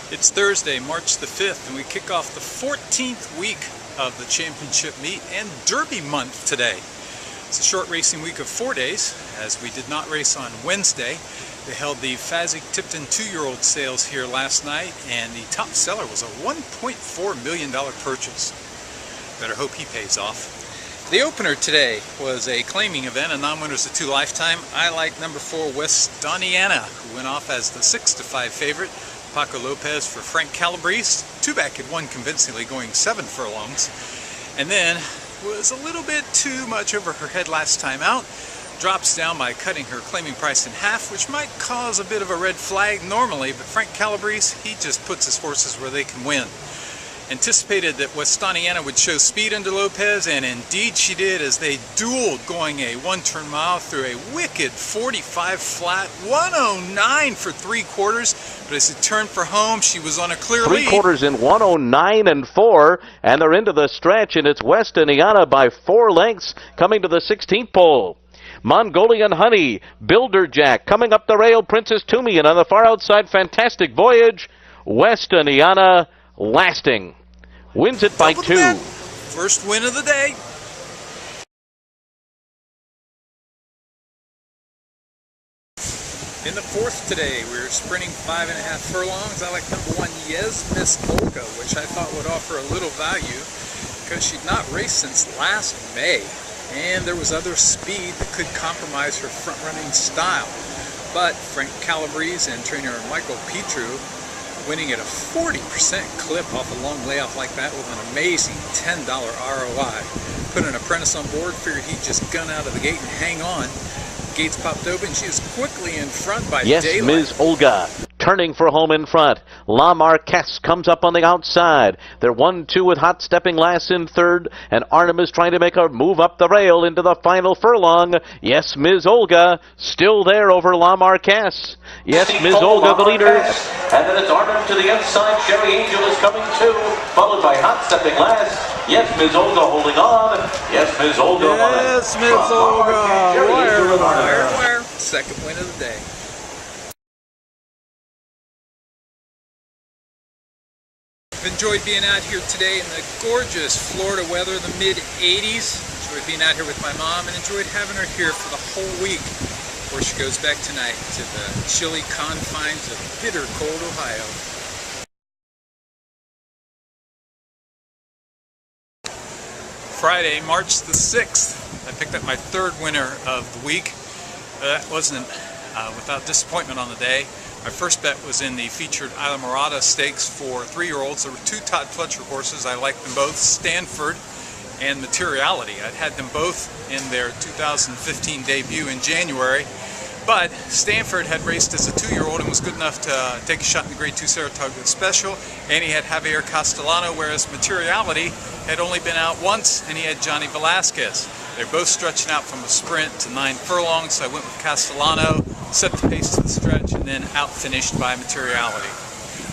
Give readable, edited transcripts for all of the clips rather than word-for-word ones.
It's Thursday, March the 5th, and we kick off the 14th week of the championship meet and Derby month today. It's a short racing week of 4 days, as we did not race on Wednesday. They held the Fasig-Tipton 2-year-old sales here last night, and the top seller was a $1.4 million purchase. Better hope he pays off. The opener today was a claiming event, a non-winners of 2 lifetime. I like number 4, Westoniana, who went off as the 6-5 favorite. Paco Lopez for Frank Calabrese. 2-back had won convincingly, going 7 furlongs. And then was a little bit too much over her head last time out. Drops down by cutting her claiming price in half, which might cause a bit of a red flag normally, but Frank Calabrese, he just puts his horses where they can win. Anticipated that Westoniana would show speed under Lopez, and indeed she did, as they dueled, going a 1-turn mile through a wicked 45 flat, 109 for 3/4, but as it turned for home, she was on a clear lead. 3/4 in 109 and 4, and they're into the stretch, and it's Westoniana by 4 lengths coming to the 16th pole. Mongolian Honey, Builder Jack coming up the rail, Princess Toomey, and on the far outside, Fantastic Voyage. Westoniana lasting. Wins it by 2. First win of the day. In the 4th today, we were sprinting 5.5 furlongs. I like number 1, Miss Olga, which I thought would offer a little value because she'd not raced since last May. And there was other speed that could compromise her front-running style. But Frank Calabrese and trainer Michael Petru winning at a 40% clip off a long layoff like that with an amazing $10 ROI. Put an apprentice on board, figured he'd just gun out of the gate and hang on. Gates popped open. She is quickly in front by daylight. Ms. Olga turning for home in front. La Marquesse comes up on the outside. They're 1-2 with Hot Stepping Lass in third, and Arnhem is trying to make a move up the rail into the final furlong. Yes, Ms. Olga still there over La Marquesse. Yes, Ms. Olga, the leader. And then it's Arnhem to the inside. Sherry Angel is coming too, followed by Hot Stepping Lass. Yes, Ms. Olga holding on. Yes, Ms. Olga. Yes, Ms. Olga. Wire. Second win of the day. I've enjoyed being out here today in the gorgeous Florida weather, the mid-80s. Enjoyed being out here with my mom and enjoyed having her here for the whole week before she goes back tonight to the chilly confines of bitter cold Ohio. Friday, March the 6th, I picked up my 3rd winner of the week. That wasn't without disappointment on the day. My first bet was in the featured Isla Morada Stakes for 3-year-olds. There were 2 Todd Pletcher horses. I liked them both, Stanford and Materiality. I'd had them both in their 2015 debut in January, but Stanford had raced as a 2-year-old and was good enough to take a shot in the Grade 2 Saratoga Special, and he had Javier Castellano, whereas Materiality had only been out once, and he had Johnny Velasquez. They're both stretching out from a sprint to 9 furlongs, so I went with Castellano, set the pace to the stretch, and then out-finished by Materiality.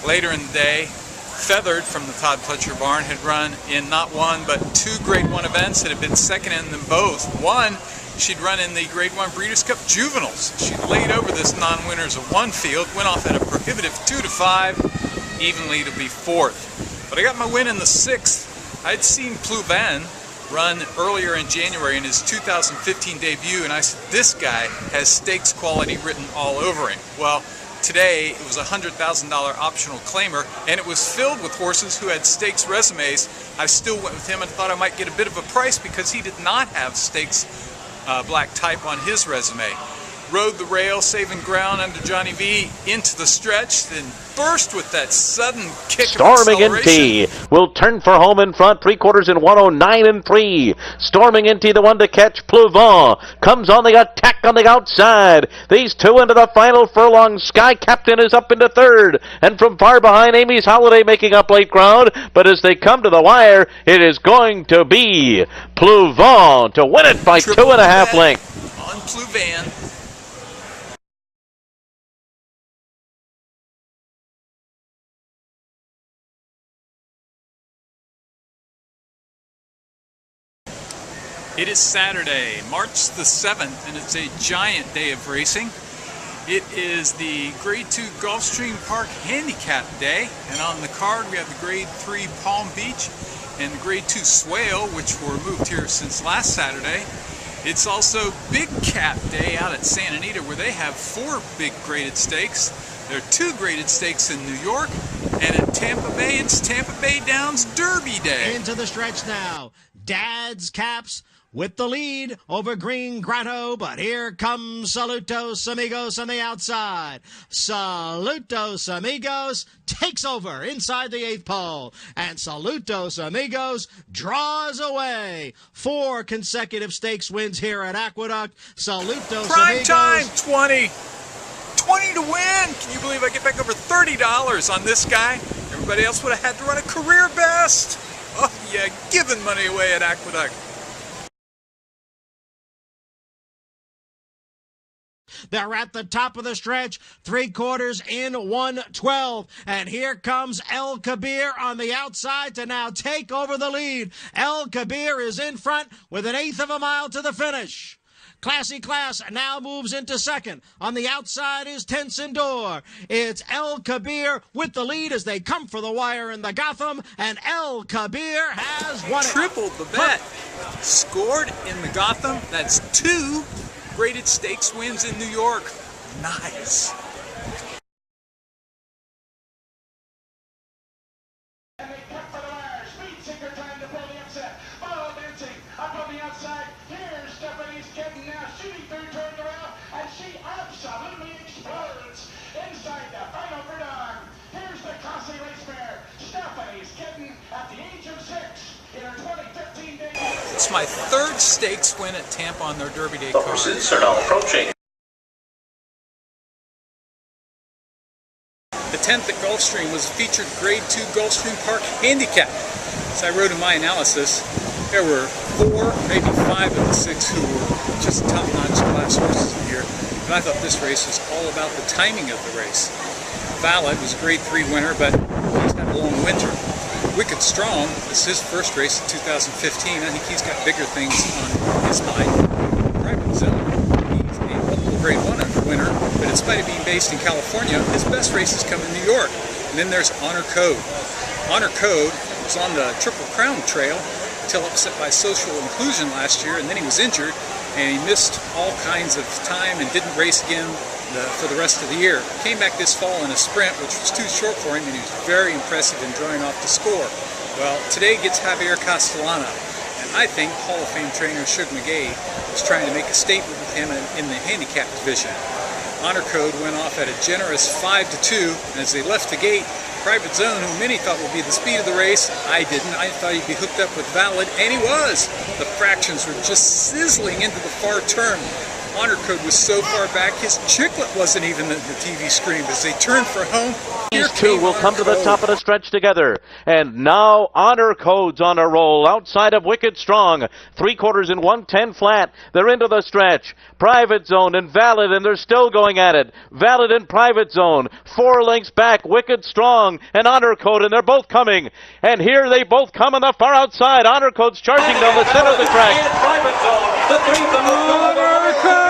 Later in the day, Feathered from the Todd Pletcher barn had run in not 1 but 2 Grade 1 events and had been second in them both. One, she'd run in the Grade 1 Breeders' Cup Juveniles. She'd laid over this non-winners of 1 field, went off at a prohibitive 2-5, evenly to be 4th. But I got my win in the 6th. I'd seen Plouvan run earlier in January in his 2015 debut, and I said, this guy has stakes quality written all over him. Well, today it was a $100,000 optional claimer, and it was filled with horses who had stakes resumes. I still went with him and thought I might get a bit of a price because he did not have stakes black type on his resume. Rode the rail, saving ground under Johnny V into the stretch, then burst with that sudden kick Storming of acceleration. NT will turn for home in front, 3/4 in 109 and 3. Storming NT, the one to catch. Plouvin comes on the attack on the outside. These 2 into the final furlong. Sky Captain is up into 3rd, and from far behind, Amy's Holiday making up late ground. But as they come to the wire, it is going to be Plouvin to win it by 2.5 lengths. On Plouvin. It is Saturday, March the 7th, and it's a giant day of racing. It is the Grade 2 Gulfstream Park Handicap Day, and on the card we have the Grade 3 Palm Beach and the Grade 2 Swale, which were moved here since last Saturday. It's also Big Cap Day out at Santa Anita, where they have 4 big graded stakes. There are 2 graded stakes in New York, and in Tampa Bay, it's Tampa Bay Downs Derby Day. Into the stretch now. Dad's Caps with the lead over Green Grotto, but here comes Saludos Amigos on the outside. Saludos Amigos takes over inside the 8th pole, and Saludos Amigos draws away. 4 consecutive stakes wins here at Aqueduct. Saludos Prime Amigos. time, 20 to win. Can you believe I get back over $30 on this guy? Everybody else would have had to run a career best. Oh yeah, giving money away at Aqueduct. They're at the top of the stretch, 3/4 in 1:12. And here comes El Kabir on the outside to now take over the lead. El Kabir is in front with 1/8 of a mile to the finish. Classy Class now moves into second. On the outside is Tensindor. It's El Kabir with the lead as they come for the wire in the Gotham, and El Kabir has won it. Tripled the bet. Scored in the Gotham. That's 2 graded stakes wins in New York. Nice. It's my 3rd stakes win at Tampa on their Derby Day card. Horses are now approaching. The 10th at Gulfstream was a featured Grade 2 Gulfstream Park Handicap. As I wrote in my analysis, there were 4, maybe 5 of the 6 who were just top-notch class horses here. And I thought this race was all about the timing of the race. Valid was a Grade 3 winner, but he's had a long winter. Wicked Strong, this is his first race in 2015. I think he's got bigger things on his mind. Private Zone, he's a multiple Grade 1 winner, but in spite of being based in California, his best races come in New York. And then there's Honor Code. Honor Code was on the Triple Crown Trail until upset by social inclusion last year, and then he was injured, and he missed all kinds of time and didn't race again for the rest of the year. Came back this fall in a sprint, which was too short for him, and he was very impressive in drawing off the score. Well, today gets Javier Castellana, and I think Hall of Fame trainer Shug McGay was trying to make a statement with him in the handicap division. Honor Code went off at a generous 5-2, and as they left the gate, Private Zone, who many thought would be the speed of the race, I didn't. I thought he'd be hooked up with Valid, and he was. The fractions were just sizzling into the far turn. Honor Code was so far back, his chiclet wasn't even in the TV screen. As they turned for home, These 2 will come to the top of the stretch together. And now Honor Code's on a roll outside of Wicked Strong. 3/4 in 1:10 flat. They're into the stretch. Private Zone and Valid, and they're still going at it. Valid and Private Zone. 4 lengths back, Wicked Strong and Honor Code, and they're both coming. And here they both come on the far outside. Honor Code's charging down the center of the track. Private Zone, the 3 Honor Code!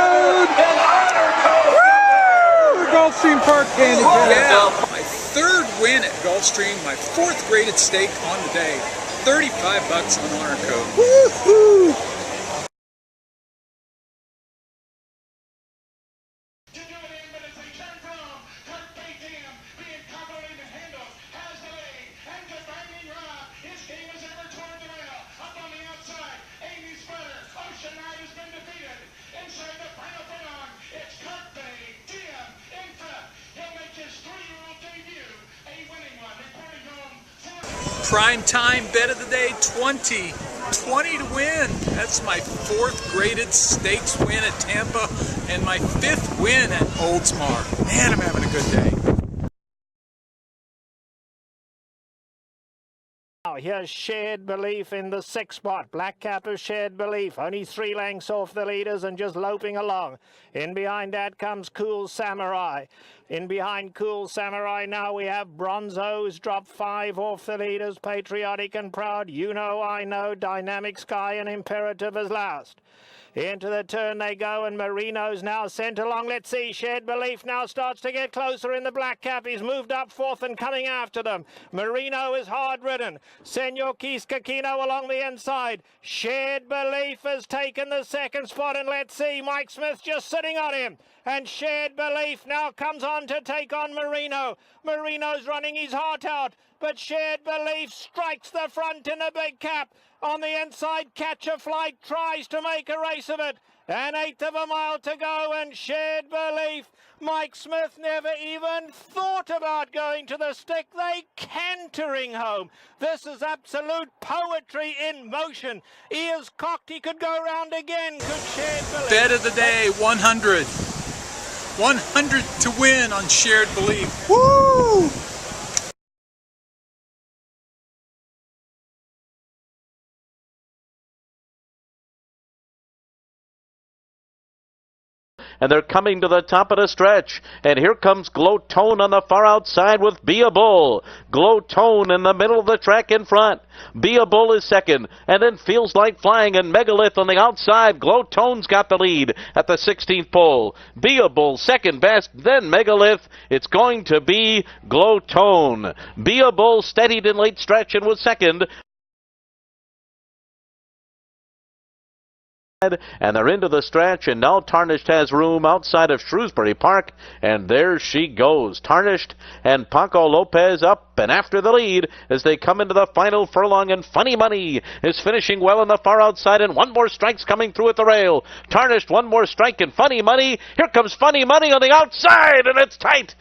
Gulfstream Park Handicap. Yeah, my 3rd win at Gulfstream, my 4th graded stake on the day. $35 on Honor Code. Woohoo! Prime time bet of the day, 20 to win. That's my 4th graded stakes win at Tampa and my 5th win at Oldsmar. Man, I'm having a good day. Now here's Shared Belief in the 6th spot. Black Cap of Shared Belief, only 3 lengths off the leaders and just loping along. In behind that comes Cool Samurai. In behind Cool Samurai now we have Bronzo's dropped 5 off the leaders. Patriotic and Proud, You Know I Know, Dynamic Sky and Imperative as last. Into the turn they go, and Marino's now sent along. Let's see, Shared Belief now starts to get closer in the black cap. He's moved up fourth and coming after them. Marino is hard-ridden. Senor Quisquequino along the inside. Shared Belief has taken the second spot, and let's see, Mike Smith just sitting on him. And Shared Belief now comes on to take on Marino. Marino's running his heart out, but Shared Belief strikes the front in a big cap. On the inside, Catch a Flight tries to make a race of it. An eighth of a mile to go, and Shared Belief. Mike Smith never even thought about going to the stick. They cantering home. This is absolute poetry in motion. Ears cocked, he could go round again. Could Shared Belief? Bet of the day, 100. 100 to win on Shared Belief. Woo! And they're coming to the top of the stretch. And here comes Glow Tone on the far outside with Be a Bull. Glow Tone in the middle of the track in front. Be a Bull is second. And then Feels Like Flying and Megalith on the outside. Glow Tone's got the lead at the 16th pole. Be a Bull second best, then Megalith. It's going to be Glow Tone. Be a Bull steadied in late stretch and was second. And they're into the stretch, and now Tarnished has room outside of Shrewsbury Park, and there she goes. Tarnished and Paco Lopez up and after the lead as they come into the final furlong, and Funny Money is finishing well on the far outside, and one more strike's coming through at the rail. Tarnished, one more strike, and Funny Money. Here comes Funny Money on the outside, and it's tight.